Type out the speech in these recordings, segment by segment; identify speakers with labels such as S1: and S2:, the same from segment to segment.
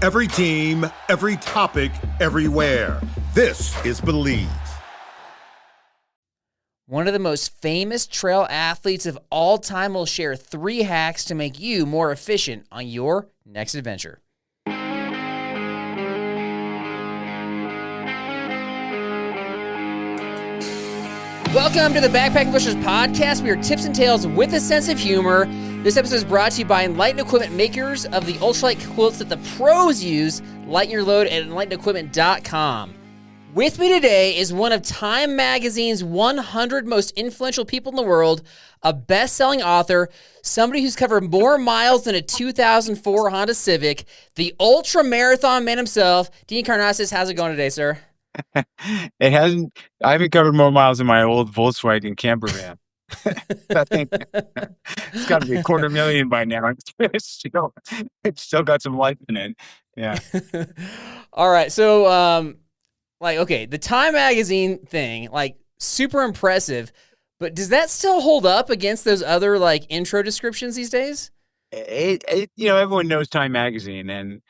S1: Every team, every topic, everywhere. This is Believe.
S2: One of the most famous trail athletes of all time will share 3 hacks to make you more efficient on your next adventure. Welcome to the Backpacking Blisters podcast. We are tips and tales with a sense of humor. This episode is brought to you by Enlightened Equipment, makers of the Ultralight quilts that the pros use. Lighten your load at enlightenedequipment.com. With me today is one of Time Magazine's 100 most influential people in the world, a best-selling author, somebody who's covered more miles than a 2004 Honda Civic, the Ultramarathon man himself. Dean Karnazes, how's it going today, sir?
S3: I haven't covered more miles than my old Volkswagen camper van. I think it's got to be 250,000 by now. It's still got some life in it. Yeah.
S2: All right. So, okay, the Time Magazine thing, super impressive, but does that still hold up against those other, intro descriptions these days?
S3: Everyone knows Time Magazine, and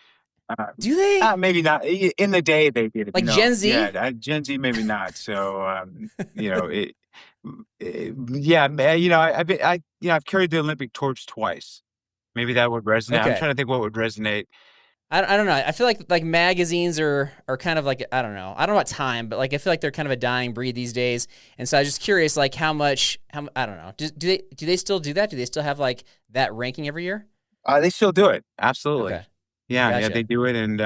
S2: do they?
S3: Maybe not. In the day, they did.
S2: Gen Z?
S3: Yeah, Gen Z, maybe not. So, I've carried the Olympic torch twice. Maybe that would resonate.
S2: Okay.
S3: I'm trying to think what would resonate.
S2: I don't know. I feel like magazines are kind of I don't know about Time, but I feel like they're kind of a dying breed these days. And so I was just curious, how much, I don't know. Do they still do that? Do they still have that ranking every year?
S3: They still do it. Absolutely.
S2: Okay.
S3: Yeah,
S2: Gotcha.
S3: yeah, they do it, and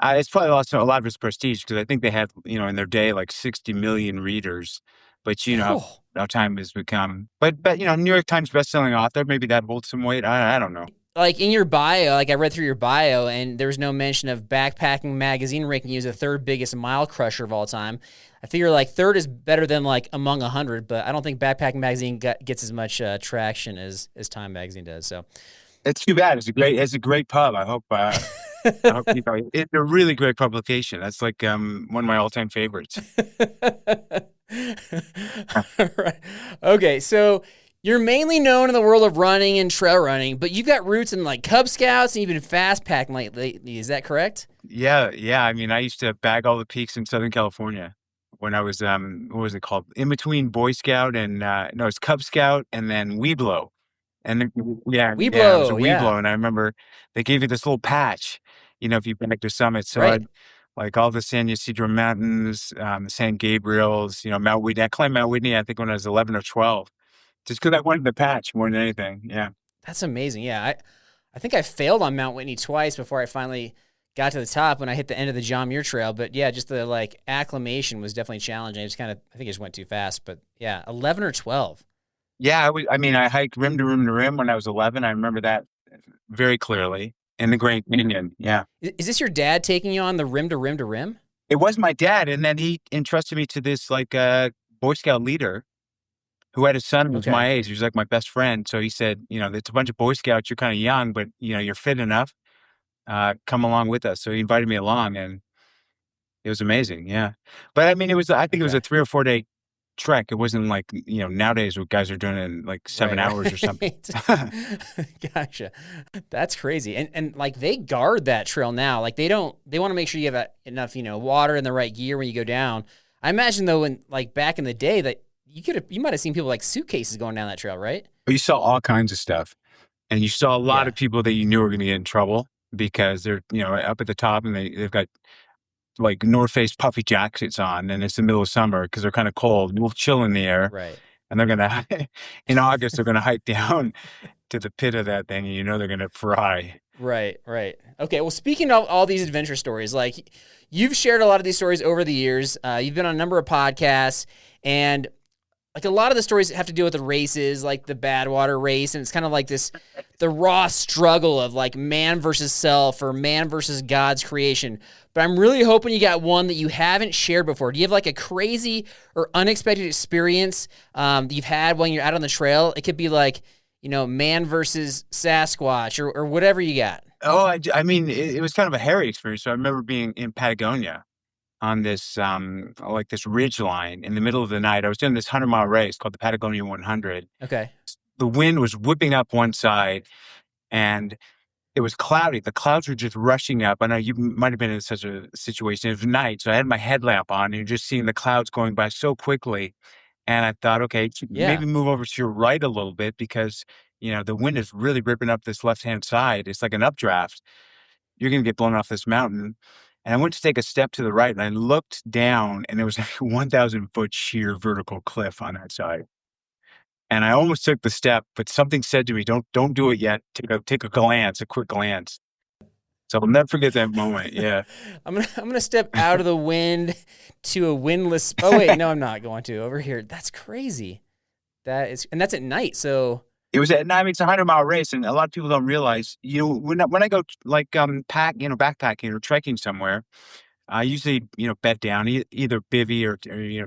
S3: it's probably lost a lot of its prestige because I think they had, in their day, 60 million readers. But how Time has become. But New York Times bestselling author, maybe that holds some weight. I don't know.
S2: In your bio, I read through your bio, and there was no mention of Backpacking Magazine ranking you as the 3rd biggest mile crusher of all time. I figure 3rd is better than among 100, but I don't think Backpacking Magazine gets as much traction as Time Magazine does. So.
S3: It's too bad. It's a great pub. I hope it's a really great publication. That's one of my all-time favorites.
S2: All right. Okay, so you're mainly known in the world of running and trail running, but you've got roots in Cub Scouts and you've been fast packing lately. Is that correct?
S3: Yeah. I mean, I used to bag all the peaks in Southern California when I was what was it called? In between Boy Scout and it's Cub Scout and then Weeblo. And it was a Weeblo, and I remember they gave you this little patch, if you bag to summit. So
S2: right.
S3: I'd all the San Ysidro Mountains, the San Gabriels, Mount Whitney. I climbed Mount Whitney, I think, when I was 11 or 12, just because I wanted the patch more than anything. Yeah,
S2: that's amazing. Yeah, I think I failed on Mount Whitney twice before I finally got to the top when I hit the end of the John Muir Trail. But yeah, just the acclimation was definitely challenging. I think I just went too fast. But yeah, 11 or 12.
S3: Yeah, I hiked rim to rim to rim when I was 11. I remember that very clearly in the Grand Canyon. Yeah.
S2: Is this your dad taking you on the rim to rim to rim?
S3: It was my dad, and then he entrusted me to this Boy Scout leader who had a son who was my age. He was my best friend. So he said, it's a bunch of Boy Scouts. You're kind of young, but you're fit enough. Come along with us. So he invited me along, and it was amazing. Yeah, but I mean, it was a 3 or 4 day trek. It wasn't nowadays what guys are doing in 7 hours or something.
S2: Gotcha. That's crazy. And they guard that trail now. They want to make sure you have enough, water and the right gear when you go down. I imagine though, when back in the day that you might have seen people suitcases going down that trail, right?
S3: You saw all kinds of stuff, and you saw a lot of people that you knew were going to get in trouble because they're, up at the top and they've got North Face puffy jackets on, and it's the middle of summer because they're kind of cold, a little chill in the air.
S2: Right.
S3: And they're going to, in August, they're going to hike down to the pit of that thing, and they're going to fry.
S2: Right. Okay, well, speaking of all these adventure stories, you've shared a lot of these stories over the years. You've been on a number of podcasts, and a lot of the stories have to do with the races, the Badwater race, and it's kind of the raw struggle of man versus self or man versus God's creation. But I'm really hoping you got one that you haven't shared before. Do you have a crazy or unexpected experience that you've had when you're out on the trail? It could be man versus Sasquatch or whatever you got.
S3: Oh, I mean, it was kind of a hairy experience. So I remember being in Patagonia on this this ridge line in the middle of the night. I was doing this 100-mile race called the Patagonia 100.
S2: Okay.
S3: The wind was whipping up one side, and it was cloudy. The clouds were just rushing up. I know you might have been in such a situation. It was night, so I had my headlamp on, and you're just seeing the clouds going by so quickly. And I thought, okay,
S2: Yeah.
S3: maybe move over to your right a little bit because, the wind is really ripping up this left-hand side. It's like an updraft. You're going to get blown off this mountain. And I went to take a step to the right and I looked down and it was like a 1,000-foot sheer vertical cliff on that side. And I almost took the step, but something said to me, don't do it yet. Take a glance, a quick glance. So I'll never forget that moment. Yeah.
S2: I'm gonna step out of the wind to a windless. Oh wait, no, I'm not going to over here. That's crazy. And that's at night. So
S3: It was at night. I mean, it's a 100-mile race, and a lot of people don't realize. When I go like backpacking or trekking somewhere, I usually bed down, either bivvy or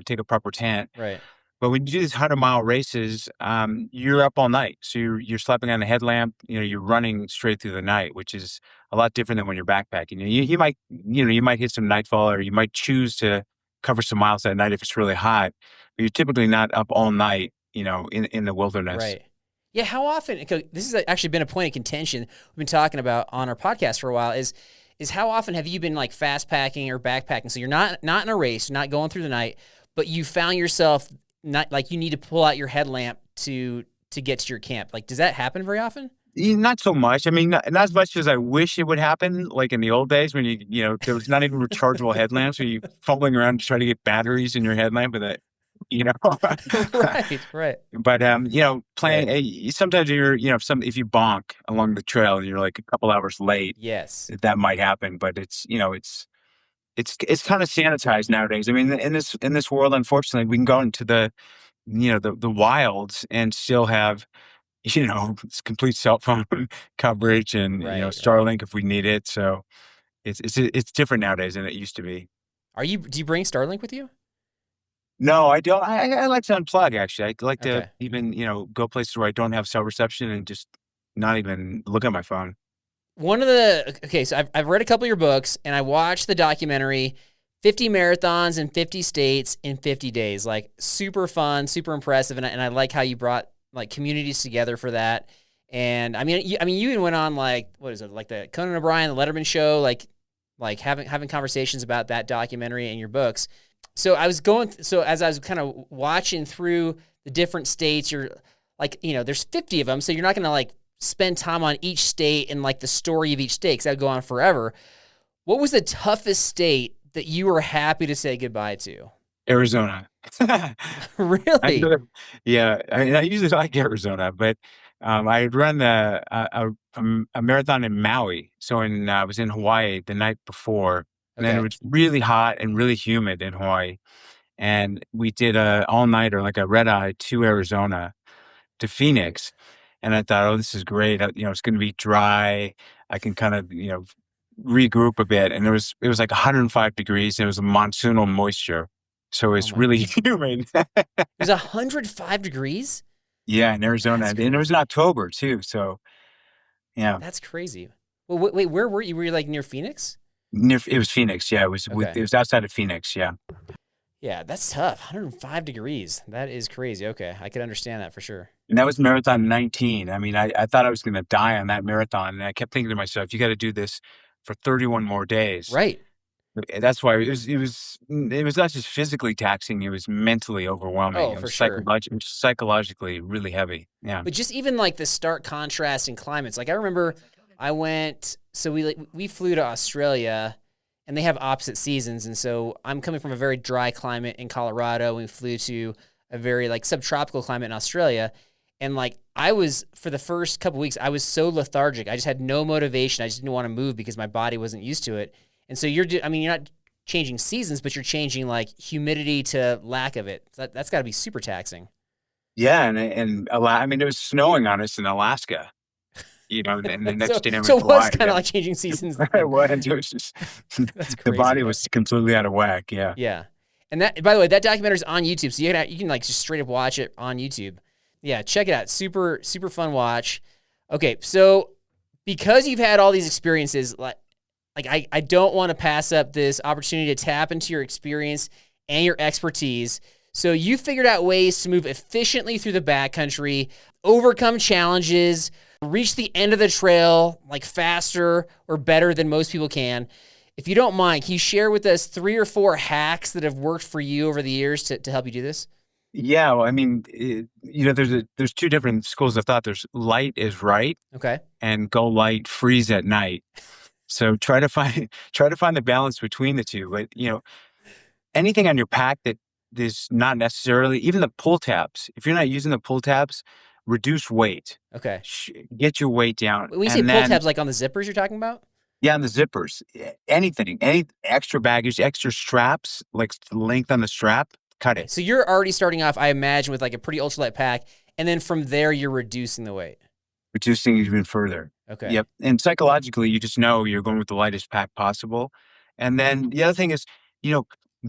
S3: take a proper tent.
S2: right.
S3: But when you do these 100-mile races, you're up all night. So you're slapping on a headlamp. You're running straight through the night, which is a lot different than when you're backpacking. You might hit some nightfall, or you might choose to cover some miles that night if it's really hot. But you're typically not up all night, in the wilderness.
S2: Right. Yeah. How often? 'Cause this has actually been a point of contention we've been talking about on our podcast for a while. Is how often have you been like fast packing or backpacking? So you're not in a race, you're not going through the night, but you found yourself not like you need to pull out your headlamp to get to your camp. Like, does that happen very often?
S3: Not so much. I mean, not as much as I wish it would happen. Like in the old days when there was not even rechargeable headlamps, where you fumbling around to try to get batteries in your headlamp with it.
S2: Right.
S3: But playing. Sometimes if you bonk along the trail and you're like a couple hours late,
S2: Yes.
S3: that might happen. But it's kind of sanitized nowadays. I mean, in this world, unfortunately, we can go into the wilds and still have it's complete cell phone coverage and
S2: Right.
S3: Starlink if we need it. So it's different nowadays than it used to be.
S2: Do you bring Starlink with you?
S3: No, I don't. I like to unplug, actually. I like
S2: Okay.
S3: to even, go places where I don't have cell reception and just not even look at my phone.
S2: So I've read a couple of your books and I watched the documentary 50 Marathons in 50 States in 50 Days. Like super fun, super impressive. And I like how you brought like communities together for that. And I mean, you even went on like, what is it? Like the Conan O'Brien, the Letterman show, like having conversations about that documentary and your books. So as I was kind of watching through the different states, you're like, there's 50 of them. So you're not going to like spend time on each state and like the story of each state, because that would go on forever. What was the toughest state that you were happy to say goodbye to?
S3: Arizona.
S2: Really?
S3: Yeah. I mean, I usually like Arizona, but I had run a marathon in Maui. So I was in Hawaii the night before. And then it was really hot and really humid in Hawaii. And we did a all-nighter, like a red-eye to Arizona, to Phoenix. And I thought, oh, this is great. It's going to be dry. I can kind of, regroup a bit. And it was like 105 degrees. And it was a monsoonal moisture. So it's really humid.
S2: It was 105 degrees?
S3: Yeah, in Arizona. And it was in October, too. So, yeah.
S2: That's crazy. Well, wait, where were you? Were you like near Phoenix?
S3: It was Phoenix, yeah. It was outside of Phoenix, yeah.
S2: Yeah, that's tough. 105 degrees. That is crazy. Okay, I could understand that for sure.
S3: And that was marathon 19. I mean, I thought I was going to die on that marathon, and I kept thinking to myself, you got to do this for 31 more days.
S2: Right.
S3: That's why it was not just physically taxing; it was mentally overwhelming.
S2: Oh,
S3: it
S2: for
S3: was
S2: sure.
S3: psychologically really heavy. Yeah.
S2: But just even like the stark contrast in climates. Like I remember I went, so we flew to Australia and they have opposite seasons. And so I'm coming from a very dry climate in Colorado. We flew to a very like subtropical climate in Australia. And like for the first couple weeks, I was so lethargic. I just had no motivation. I just didn't want to move because my body wasn't used to it. And so you're not changing seasons, but you're changing like humidity to lack of it. That's got to be super taxing.
S3: Yeah. And I mean, it was snowing on us in Alaska. And the next day,
S2: so it was kind of like changing seasons.
S3: It was just the body was completely out of whack. Yeah,
S2: yeah. And that, by the way, that documentary is on YouTube, so you can like just straight up watch it on YouTube. Yeah, check it out. Super super fun watch. Okay, so because you've had all these experiences, like I don't want to pass up this opportunity to tap into your experience and your expertise. So you figured out ways to move efficiently through the backcountry, overcome challenges, reach the end of the trail like faster or better than most people can. If you don't mind, can you share with us 3 or 4 hacks that have worked for you over the years to help you do this?
S3: Yeah, well, I mean, there's 2 different schools of thought. There's light is right
S2: Okay.
S3: and go light, freeze at night. So try to find the balance between the 2. But, anything on your pack that is not necessarily, even the pull tabs. If you're not using the pull tabs, reduce weight.
S2: Okay.
S3: Get your weight down.
S2: When you say pull tabs, like on the zippers you're talking about?
S3: Yeah, and the zippers, anything, any extra baggage, extra straps, like the length on the strap, cut it.
S2: So you're already starting off, I imagine, with like a pretty ultralight pack, and then from there you're reducing the weight.
S3: Reducing even further.
S2: Okay.
S3: Yep. And psychologically, you just know you're going with the lightest pack possible. And then the other thing is,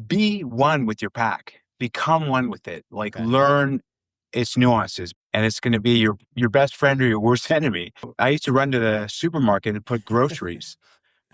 S3: be one with your pack. Become one with it. Like learn its nuances, and it's going to be your best friend or your worst enemy. I used to run to the supermarket and put groceries,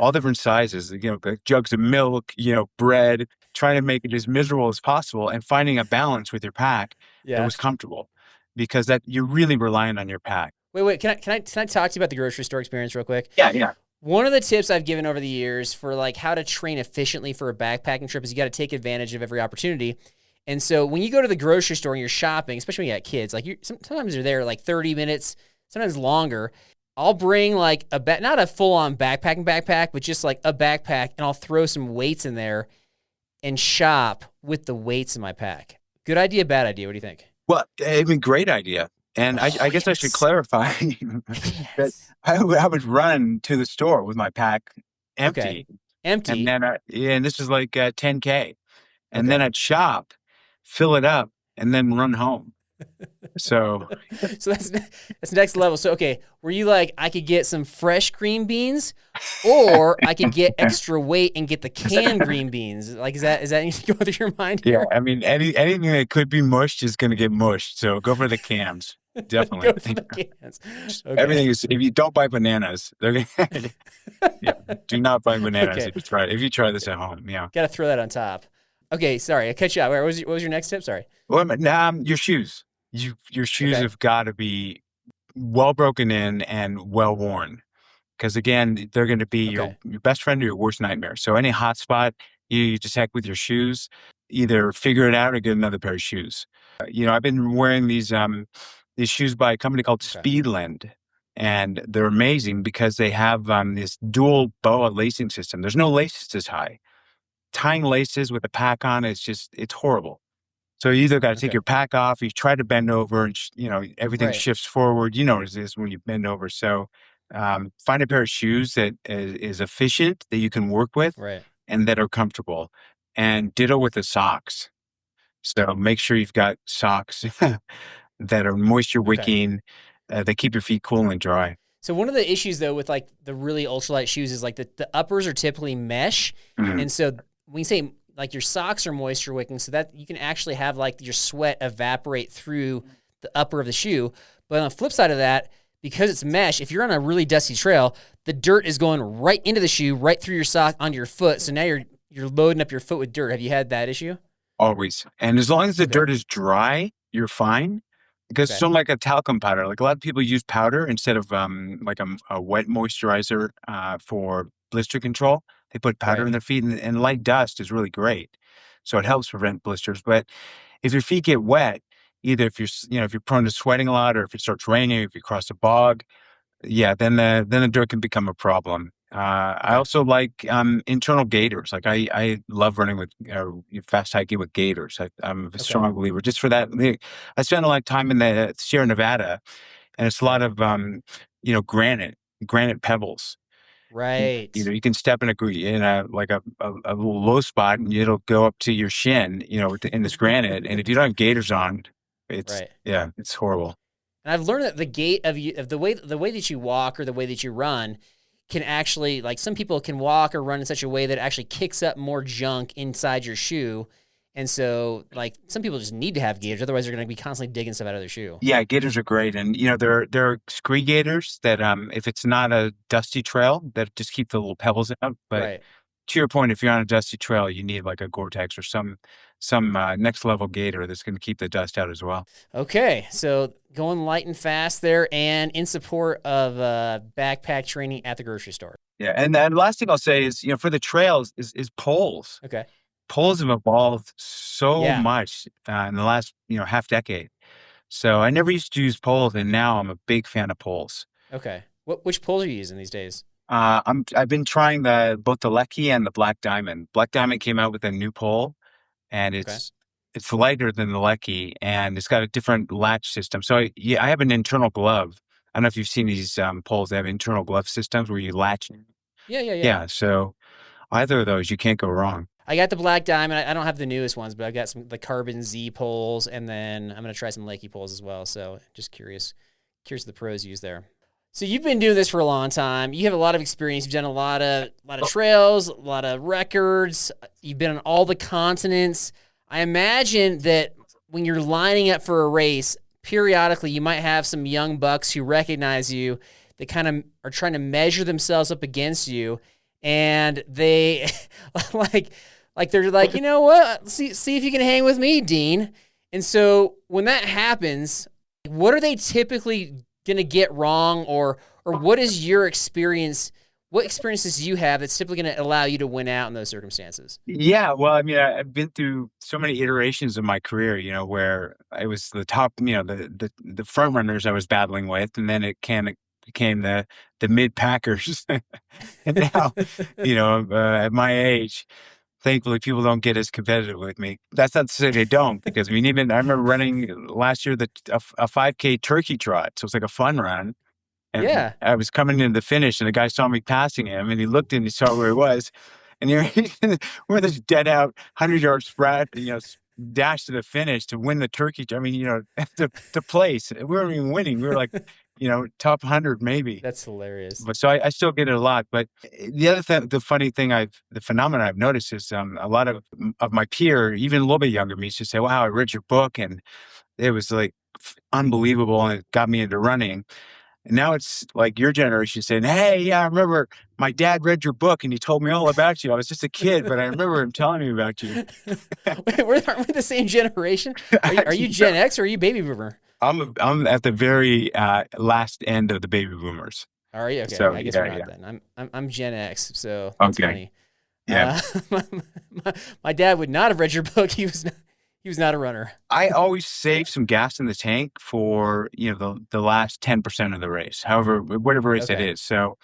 S3: all different sizes, like jugs of milk, bread, trying to make it as miserable as possible and finding a balance with your pack that was comfortable, because that you're really relying on your pack.
S2: Wait, can I talk to you about the grocery store experience real quick?
S3: Yeah.
S2: One of the tips I've given over the years for like how to train efficiently for a backpacking trip is you got to take advantage of every opportunity. And so when you go to the grocery store and you're shopping, especially when you got kids, like sometimes you're there like 30 minutes, sometimes longer. I'll bring like not a full-on backpack, but just like a backpack, and I'll throw some weights in there and shop with the weights in my pack. Good idea, bad idea? What do you think?
S3: Well, I mean, great idea. And I guess I should clarify that I would run to the store with my pack empty.
S2: Okay. Empty.
S3: And then, and this is like 10K. And then I'd shop, fill it up, and then run home. So
S2: that's next level. So, okay, were you like, I could get some fresh green beans, or I could get extra weight and get the canned green beans? Like, is that anything going through your mind here?
S3: Yeah, I mean, anything that could be mushed is going to get mushed. So go for the cans. Definitely.
S2: Go for the cans. Okay.
S3: Everything is, if you don't buy bananas, they're gonna, do not buy bananas if you try this at home. Yeah.
S2: Got to throw that on top. Okay, sorry, I cut you out. What was your next tip? Sorry.
S3: Well, your shoes. Your shoes have got to be well broken in and well worn, because again, they're going to be your best friend or your worst nightmare. So any hot spot, you just heck with your shoes. Either figure it out or get another pair of shoes. I've been wearing these shoes by a company called Speedland, and they're amazing because they have this dual BOA lacing system. There's no laces this high. Tying laces with a pack on, it's horrible. So you either got to take your pack off, you try to bend over, and everything shifts forward. You know what it is when you bend over. So find a pair of shoes that is efficient, that you can work with, and that are comfortable. And ditto with the socks. So make sure you've got socks that are moisture wicking, that keep your feet cool and dry.
S2: So one of the issues though with like the really ultralight shoes is like the uppers are typically mesh, and so when you say like your socks are moisture wicking, so that you can actually have like your sweat evaporate through the upper of the shoe. But on the flip side of that, because it's mesh, if you're on a really dusty trail, the dirt is going right into the shoe, right through your sock onto your foot. So now you're loading up your foot with dirt. Have you had that issue?
S3: Always. And as long as the dirt is dry, you're fine. Because it's like a talcum powder. Like a lot of people use powder instead of like a wet moisturizer for blister control. They put powder in their feet, and light dust is really great. So it helps prevent blisters. But if your feet get wet, either if you're prone to sweating a lot, or if it starts raining, if you cross a bog, then the dirt can become a problem. I also like internal gaiters. Like I love running with fast hiking with gaiters. I'm a strong believer. Just for that, I spent a lot of time in the Sierra Nevada, and it's a lot of granite pebbles.
S2: Right.
S3: You can step in a little low spot, and it'll go up to your shin. In this granite, and if you don't have gaiters on, it's horrible.
S2: And I've learned that the gait of the way that you walk or the way that you run can actually, like, some people can walk or run in such a way that it actually kicks up more junk inside your shoe. And so, like, some people just need to have gaiters, otherwise they're going to be constantly digging stuff out of their shoe.
S3: Yeah, gaiters are great. And, there are scree gaiters that, if it's not a dusty trail, that just keep the little pebbles out. But to your point, if you're on a dusty trail, you need like a Gore-Tex or some next level gaiter that's going to keep the dust out as well.
S2: Okay, so going light and fast there, and in support of backpack training at the grocery store.
S3: Yeah, and then last thing I'll say is, for the trails is poles.
S2: Okay.
S3: Poles have evolved so
S2: Yeah.
S3: much in the last half decade. So I never used to use poles, and now I'm a big fan of poles.
S2: Okay. Which poles are you using these days?
S3: I've been trying both the Lecky and the Black Diamond. Black Diamond came out with a new pole, and it's lighter than the Lecky, and it's got a different latch system. So I have an internal glove. I don't know if you've seen these poles. They have internal glove systems where you latch.
S2: Yeah.
S3: Yeah. So either of those, you can't go wrong.
S2: I got the Black Diamond. I don't have the newest ones, but I've got the Carbon Z poles, and then I'm going to try some Lecky poles as well. So just curious the pros use there. So you've been doing this for a long time. You have a lot of experience. You've done a lot of trails, a lot of records. You've been on all the continents. I imagine that when you're lining up for a race, periodically you might have some young bucks who recognize you. They kind of are trying to measure themselves up against you, and they like they're like, you know what? See if you can hang with me, Dean. And so when that happens, what are they typically gonna get wrong, or what is your experience? What experiences do you have that's typically going to allow you to win out in those circumstances?
S3: Yeah, well, I mean, I've been through so many iterations of my career, where I was the top, the front runners I was battling with, and then it became the mid packers, and now, at my age, thankfully, people don't get as competitive with me. That's not to say they don't, because I remember running last year a 5K turkey trot, so it's like a fun run. And
S2: yeah,
S3: I was coming into the finish, and the guy saw me passing him, and he looked and he saw where he was, and we're this dead out 100-yard sprint, dash to the finish to win the turkey. I mean, to place. We weren't even winning. We were like, top 100 maybe.
S2: That's hilarious.
S3: But so I still get it a lot. But the other thing, the phenomenon I've noticed is a lot of my peer, even a little bit younger than me, used to say, "Wow, I read your book, and it was like unbelievable, and it got me into running." And now it's like your generation saying, "Hey, yeah, I remember my dad read your book and he told me all about you. I was just a kid, but I remember him telling me about you."
S2: Wait, aren't we the same generation? Are you Gen X or are you baby boomer?
S3: I'm at the very last end of the baby boomers.
S2: Are you? Okay,
S3: so,
S2: I guess we're not then. I'm Gen X, so that's funny.
S3: Yeah.
S2: My dad would not have read your book. He was not a runner. I
S3: always save some gas in the tank for, the last 10% of the race, however, whatever race it is. So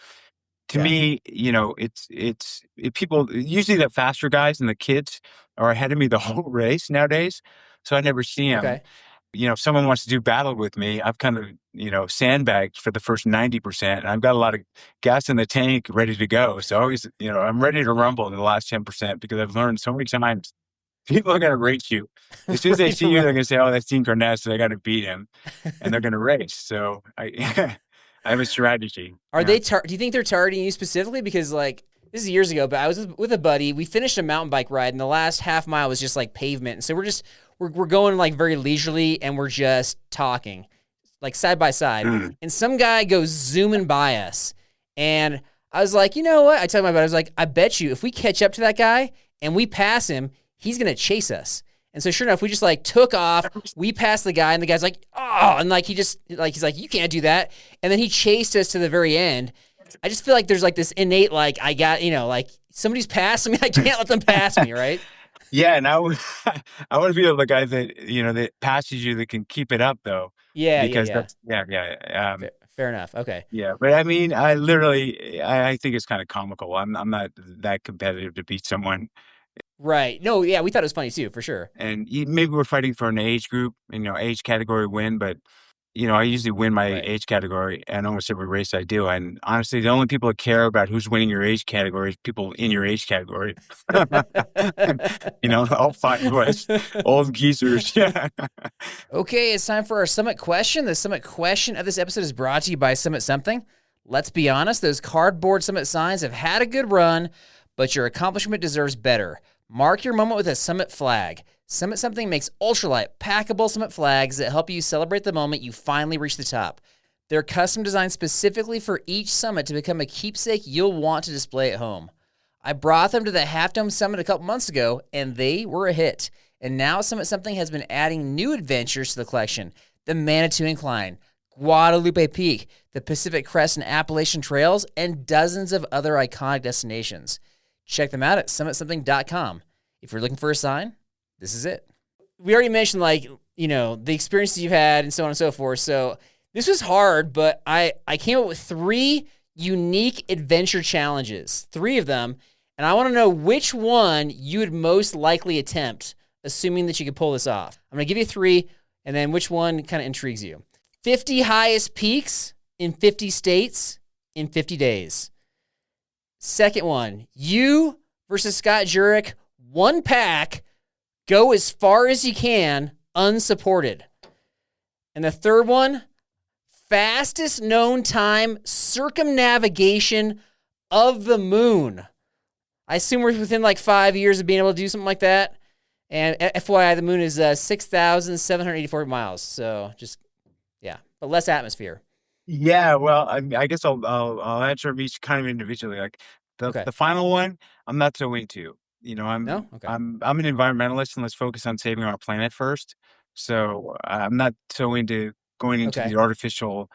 S3: to me, it's people, usually the faster guys and the kids are ahead of me the whole race nowadays. So I never see them.
S2: Okay.
S3: If someone wants to do battle with me, I've kind of, sandbagged for the first 90%. And I've got a lot of gas in the tank ready to go. So always, I'm ready to rumble in the last 10% because I've learned so many times people are going to rate you. As soon as they see you, they're going to say, "Oh, that's Dean Karnazes. I got to beat him." And they're going to race. So I have a strategy.
S2: Are they, do you think they're targeting you specifically? Because this is years ago, but I was with a buddy. We finished a mountain bike ride and the last half mile was just pavement. And so we're going very leisurely and we're just talking side by side. And some guy goes zooming by us. And I was like, you know what? I told my buddy, I was like, I bet you if we catch up to that guy and we pass him, he's going to chase us. And so sure enough, we just took off, we passed the guy and the guy's like, "Oh," and he's like, "You can't do that." And then he chased us to the very end. I just feel like there's this innate, I got, somebody's passing me. I can't let them pass me. Right.
S3: Yeah. And I want to be the guy that, that passes you that can keep it up though.
S2: Yeah.
S3: Because
S2: fair enough. Okay.
S3: Yeah. But I mean, I think it's kind of comical. I'm not that competitive to beat someone.
S2: Right. No, yeah, we thought it was funny too, for sure.
S3: And maybe we're fighting for an age group, age category win, but, I usually win my age category and almost every race I do. And honestly, the only people that care about who's winning your age category is people in your age category. All 5 of us, old geezers. Yeah.
S2: Okay, it's time for our Summit question. The Summit question of this episode is brought to you by Summit Something. Let's be honest, those cardboard Summit signs have had a good run, but your accomplishment deserves better. Mark your moment with a Summit flag. Summit Something makes ultralight, packable Summit flags that help you celebrate the moment you finally reach the top. They're custom designed specifically for each summit to become a keepsake you'll want to display at home. I brought them to the Half Dome Summit a couple months ago, and they were a hit. And now Summit Something has been adding new adventures to the collection. The Manitou Incline, Guadalupe Peak, the Pacific Crest and Appalachian Trails, and dozens of other iconic destinations. Check them out at summitsomething.com. If you're looking for a sign, this is it. We already mentioned, like, you know, the experiences you've had and so on and so forth. So this was hard, but I came up with 3 unique adventure challenges, 3 of them. And I want to know which one you would most likely attempt, assuming that you could pull this off. I'm going to give you 3, and then which one kind of intrigues you. 50 highest peaks in 50 states in 50 days. Second one, you versus Scott Jurek, 1 pack, go as far as you can, unsupported. And the third one, fastest known time circumnavigation of the moon. I assume we're within like 5 years of being able to do something like that. And FYI, the moon is 6,784 miles. So just, yeah, but less atmosphere.
S3: Yeah, well, I guess I'll answer them each kind of individually. Like the final one, I'm not so into. You know, I'm an environmentalist, and let's focus on saving our planet first. So I'm not so into going into the artificial,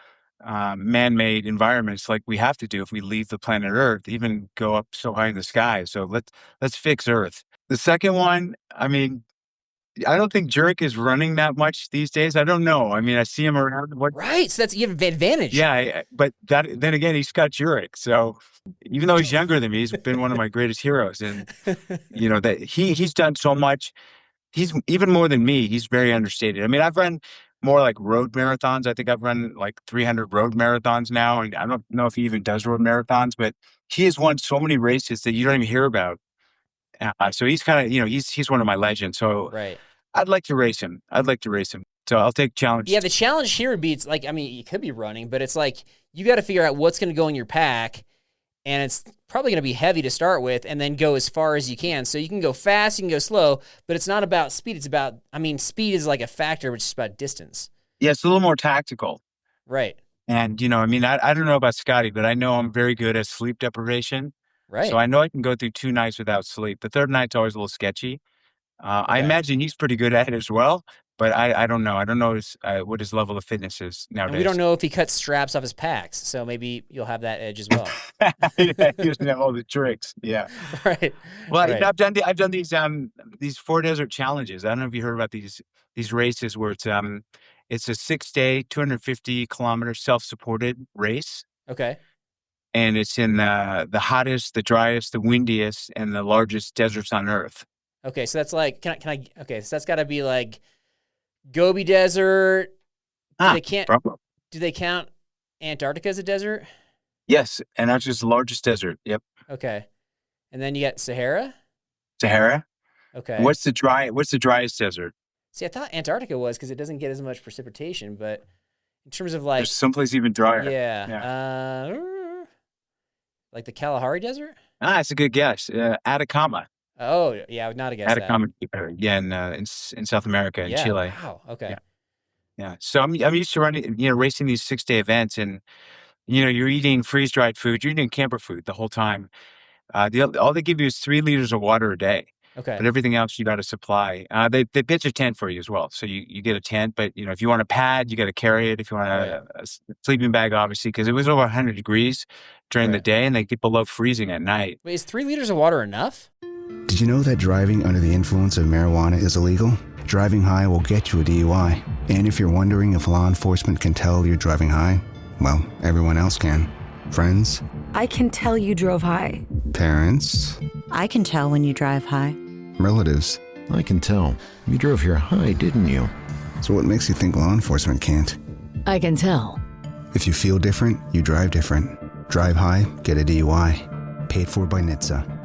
S3: man-made environments like we have to do if we leave the planet Earth, even go up so high in the sky. So let's fix Earth. The second one, I mean, I don't think Jurek is running that much these days. I don't know. I mean, I see him around.
S2: Right, so that's you have an advantage.
S3: Yeah, but then again, he's Scott Jurek. So even though he's younger than me, he's been one of my greatest heroes. And you know that he's done so much. He's even more than me. He's very understated. I mean, I've run more like road marathons. I think I've run like 300 road marathons now, and I don't know if he even does road marathons, but he has won so many races that you don't even hear about. So he's kind of, you know, he's one of my legends. So I'd like to race him. So I'll take challenge.
S2: Yeah, the challenge here would be, it's like, I mean, you could be running, but it's like you got to figure out what's going to go in your pack, and it's probably going to be heavy to start with, and then go as far as you can. So you can go fast, you can go slow, but it's not about speed. It's about, I mean, speed is like a factor, which is about distance.
S3: Yeah, it's a little more tactical.
S2: Right.
S3: And, you know, I mean, I don't know about Scotty, but I know I'm very good at sleep deprivation.
S2: Right.
S3: So I know I can go through 2 nights without sleep. The third night's always a little sketchy. I imagine he's pretty good at it as well, but I don't know. I don't know what his level of fitness is nowadays.
S2: And we don't know if he cuts straps off his packs, so maybe you'll have that edge as well.
S3: He doesn't have all the tricks. Yeah.
S2: Right.
S3: Well, right. I've done these 4 desert challenges. I don't know if you heard about these races where it's a 6-day, 250-kilometer self-supported race.
S2: Okay.
S3: And it's in the hottest, the driest, the windiest, and the largest deserts on Earth.
S2: Okay, so that's like, can I? Okay, so that's got to be like Gobi Desert. Do they count Antarctica as a desert?
S3: Yes, Antarctica is the largest desert. Yep.
S2: Okay, and then you got Sahara.
S3: Sahara.
S2: Okay.
S3: What's the driest desert?
S2: See, I thought Antarctica was because it doesn't get as much precipitation, but in terms of like,
S3: there's someplace even drier.
S2: Yeah. Like the Kalahari Desert.
S3: That's a good guess. Atacama.
S2: Oh, yeah, I would not have guessed
S3: Atacama, yeah, in South America, in Chile.
S2: Wow, okay.
S3: Yeah. So I'm used to running, racing these 6-day events, and, you're eating freeze-dried food, you're eating camper food the whole time. All they give you is 3 liters of water a day.
S2: Okay.
S3: But everything else you got to supply. They pitch a tent for you as well. So you get a tent, but, if you want a pad, you got to carry it. If you want a sleeping bag, obviously, because it was over 100 degrees during the day, and they get below freezing at night.
S2: Wait, is 3 liters of water enough?
S4: Did you know that driving under the influence of marijuana is illegal? Driving high will get you a DUI. And if you're wondering if law enforcement can tell you're driving high, well, everyone else can. Friends?
S5: I can tell you drove high.
S4: Parents?
S5: I can tell when you drive high.
S4: Relatives?
S6: I can tell. You drove here high, didn't you?
S4: So what makes you think law enforcement can't?
S7: I can tell.
S4: If you feel different, you drive different. Drive high, get a DUI. Paid for by NHTSA.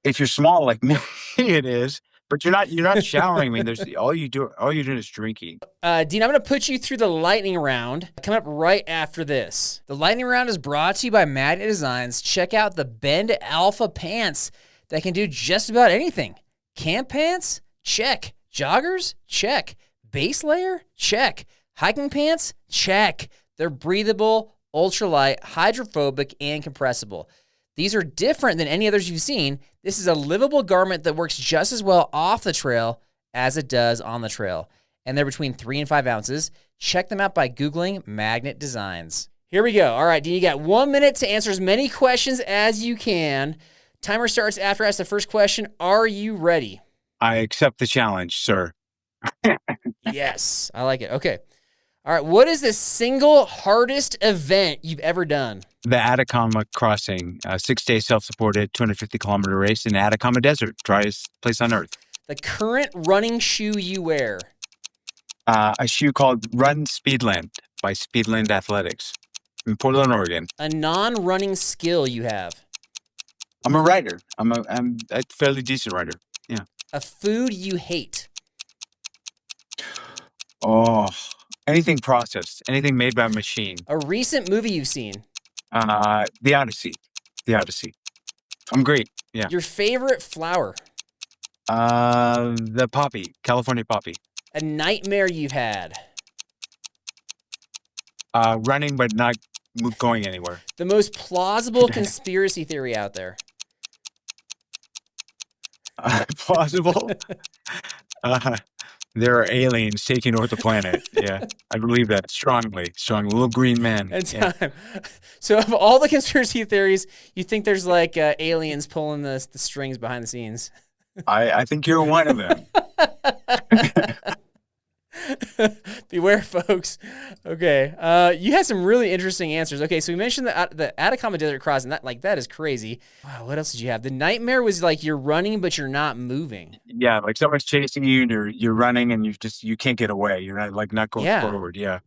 S3: If you're small like me, it is. But you're not showering. I mean, all you're doing is drinking.
S2: Dean, I'm going to put you through the lightning round. Coming up right after this. The lightning round is brought to you by Magnet Designs. Check out the Bend Alpha pants that can do just about anything. Camp pants? Check. Joggers? Check. Base layer? Check. Hiking pants? Check. They're breathable, ultralight, hydrophobic, and compressible. These are different than any others you've seen. This is a livable garment that works just as well off the trail as it does on the trail. And they're between 3 and 5 ounces. Check them out by Googling Magnet Designs. Here we go. All right, Dean, you got 1 minute to answer as many questions as you can. Timer starts after I ask the first question. Are you ready?
S3: I accept the challenge, sir.
S2: Yes, I like it. Okay. All right, what is the single hardest event you've ever done?
S3: The Atacama Crossing, 6-day self-supported 250-kilometer race in the Atacama Desert, driest place on earth.
S2: The current running shoe you wear?
S3: A shoe called Run Speedland by Speedland Athletics in Portland, Oregon.
S2: A non-running skill you have?
S3: I'm a writer. I'm a fairly decent writer. Yeah.
S2: A food you hate?
S3: Oh, anything processed, anything made by a machine.
S2: A recent movie you've seen?
S3: The Odyssey. The Odyssey. I'm great. Yeah.
S2: Your favorite flower?
S3: The poppy, California poppy.
S2: A nightmare you've had?
S3: Running, but not going anywhere.
S2: The most plausible conspiracy theory out there?
S3: Plausible? There are aliens taking over the planet. Yeah, I believe that strongly. Little green men.
S2: And
S3: Yeah.
S2: So of all the conspiracy theories, you think there's like aliens pulling the strings behind the scenes?
S3: I think you're one of them.
S2: Beware, folks. Okay. You had some really interesting answers. Okay, so we mentioned the Atacama Desert Crossing. That is crazy. Wow, what else did you have? The nightmare was like you're running, but you're not moving.
S3: Yeah, like someone's chasing you and you're running and you can't get away. You're not going forward. Yeah.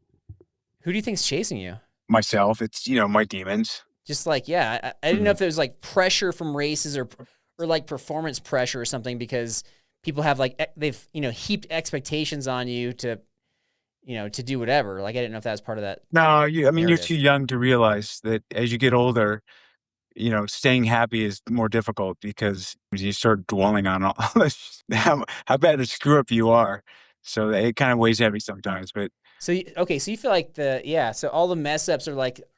S2: Who do you think's chasing you?
S3: Myself. It's, my demons.
S2: Just like, I didn't know if there was like pressure from races or like performance pressure or something, because people have they've, heaped expectations on you to do whatever. Like, I didn't know if that was part of that.
S3: No, you're
S2: narrative.
S3: too young to realize that as you get older, staying happy is more difficult because you start dwelling on all this, how bad a screw up you are. So it kind of weighs heavy sometimes, but.
S2: So, so you feel like so all the mess ups are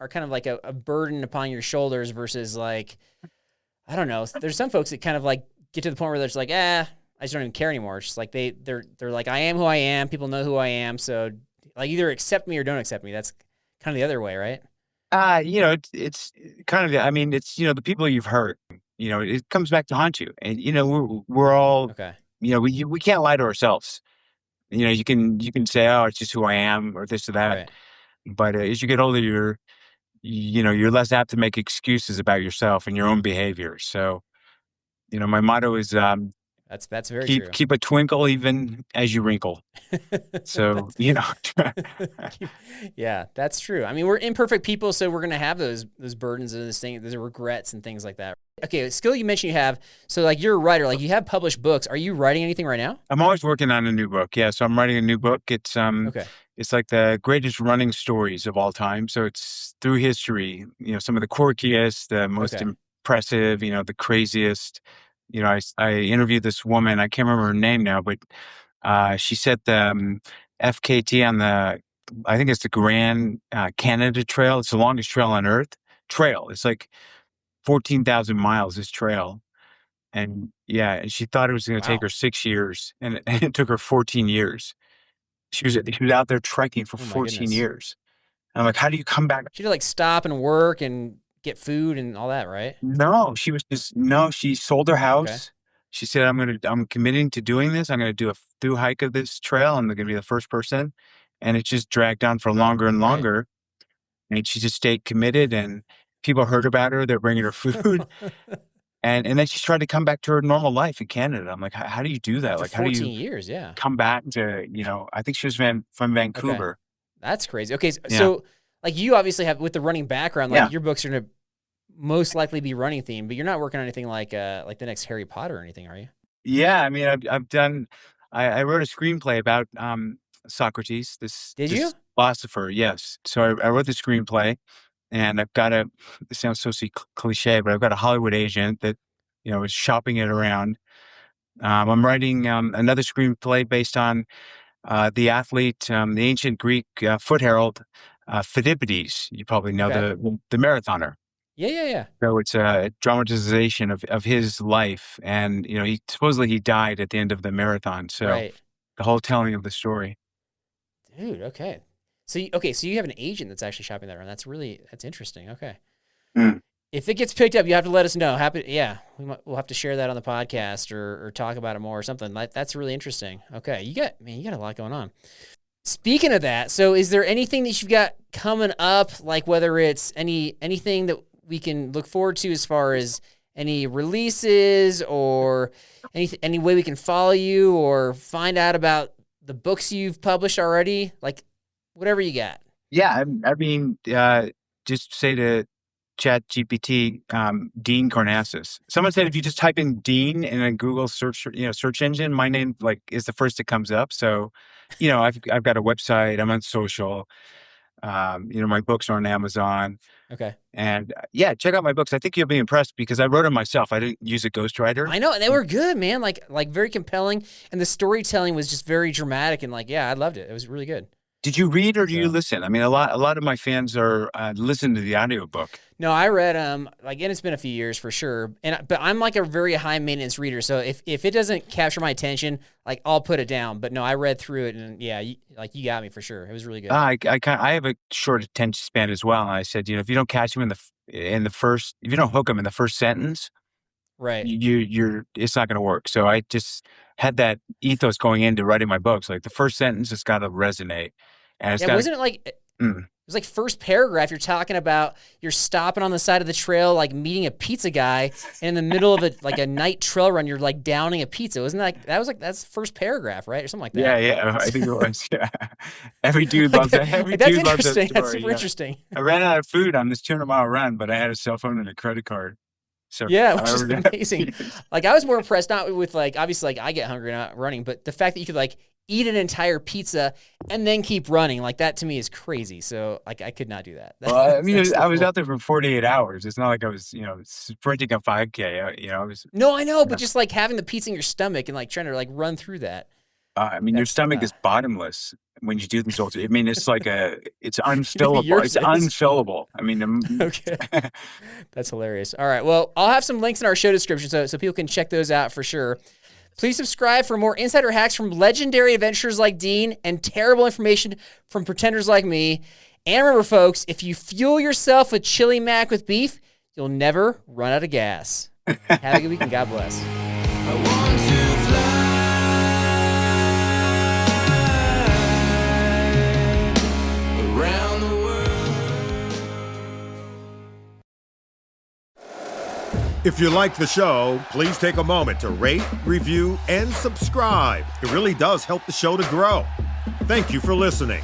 S2: kind of like a burden upon your shoulders versus like, I don't know. There's some folks that kind of like get to the point where they're just like, I just don't even care anymore. It's just like they're like, I am who I am. People know who I am. So like either accept me or don't accept me. That's kind of the other way, right?
S3: It's kind of, it's, the people you've hurt, it comes back to haunt you. And, we're all,
S2: okay.
S3: We can't lie to ourselves. You can say, oh, it's just who I am or this or that.
S2: Right.
S3: But as you get older, you're less apt to make excuses about yourself and your own behavior. So, my motto is,
S2: that's very true.
S3: Keep a twinkle even as you wrinkle. So,
S2: Yeah, that's true. I mean, we're imperfect people, so we're going to have those burdens and those regrets and things like that. Okay, skill you mentioned you have. So like you're a writer, like you have published books. Are you writing anything right now?
S3: I'm always working on a new book. Yeah, so I'm writing a new book. It's
S2: Okay.
S3: It's like the greatest running stories of all time. So it's through history, some of the quirkiest, the most impressive, the craziest. I interviewed this woman, I can't remember her name now, but she set the FKT on I think it's the Grand Canada Trail. It's the longest trail on earth. It's like 14,000 miles, this trail. And she thought it was going to take her 6 years, and it took her 14 years. She was out there trekking for 14 years. And I'm like, how do you come back?
S2: She had to like stop and work and get food and all that, right?
S3: No, she sold her house. Okay. She said, I'm committing to doing this. I'm going to do a through hike of this trail. I'm going to be the first person. And it just dragged on for longer and longer. Right. And she just stayed committed, and people heard about her. They're bringing her food. And then she tried to come back to her normal life in Canada. I'm like, how do you do that?
S2: For
S3: like,
S2: 14
S3: how do you
S2: years,
S3: come back to, I think she was from Vancouver.
S2: Okay. That's crazy. Okay, so like you obviously have, with the running background, like your books are going to most likely be running themed, but you're not working on anything like the next Harry Potter or anything, are you?
S3: Yeah, I mean, I've done. I wrote a screenplay about Socrates, this philosopher. Yes, so I wrote the screenplay, and I've got it sounds so cliche, but I've got a Hollywood agent that is shopping it around. I'm writing another screenplay based on the athlete, the ancient Greek foot herald, Phidippides. You probably know the marathoner.
S2: Yeah.
S3: So it's a dramatization of his life. And, he supposedly he died at the end of the marathon. So
S2: Right.
S3: the whole telling of the story.
S2: Dude, okay. So you have an agent that's actually shopping that around. That's interesting. Okay.
S3: Mm.
S2: If it gets picked up, you have to let us know. We'll have to share that on the podcast or talk about it more or something. That's really interesting. Okay, you got a lot going on. Speaking of that, so is there anything that you've got coming up, like whether it's anything that we can look forward to as far as any releases or any way we can follow you or find out about the books you've published already? Like whatever you got.
S3: Yeah, I mean, just say to Chat GPT, Dean Karnazes. Someone said if you just type in Dean in a Google search engine, my name is the first that comes up. So, I've got a website. I'm on social. My books are on Amazon.
S2: Okay.
S3: And check out my books. I think you'll be impressed because I wrote them myself. I didn't use a ghostwriter.
S2: I know, and they were good, man. Like very compelling, and the storytelling was just very dramatic. And I loved it. It was really good.
S3: Did you read or do you listen? I mean, a lot of my fans are listen to the audiobook.
S2: No, I read and it's been a few years for sure. But I'm like a very high maintenance reader, so if it doesn't capture my attention, I'll put it down. But no, I read through it, and you got me for sure. It was really good.
S3: I have a short attention span as well. And I said, if you don't catch them in the first, if you don't hook them in the first sentence,
S2: right,
S3: it's not going to work. So I just had that ethos going into writing my books. Like the first sentence has got to resonate. And
S2: wasn't it it was like first paragraph, you're talking about you're stopping on the side of the trail, meeting a pizza guy, and in the middle of a night trail run, you're downing a pizza. Wasn't that's first paragraph, right? Or something like that.
S3: Yeah. I think it was. Yeah. Every dude loves that. Every
S2: that's
S3: dude loves that
S2: interesting.
S3: story.
S2: That's super interesting.
S3: I ran out of food on this 200-mile run, but I had a cell phone and a credit card. So
S2: yeah, which is amazing. I was more impressed, not with obviously I get hungry not running, but the fact that you could eat an entire pizza and then keep running, that to me is crazy. So I could not do that.
S3: Well, I mean, I was out there for 48 hours. It's not like I was, sprinting a 5K. I was.
S2: No, I know, but just having the pizza in your stomach and trying to run through that.
S3: I mean, your stomach is bottomless when you do these ultra. I mean, it's it's unfillable. It's unfillable. I mean,
S2: okay, that's hilarious. All right, well, I'll have some links in our show description so people can check those out for sure. Please subscribe for more insider hacks from legendary adventurers like Dean and terrible information from pretenders like me. And remember, folks, if you fuel yourself with chili mac with beef, you'll never run out of gas. Have a good week and God bless.
S7: I want to fly around the world.
S1: If you like the show, please take a moment to rate, review, and subscribe. It really does help the show to grow. Thank you for listening.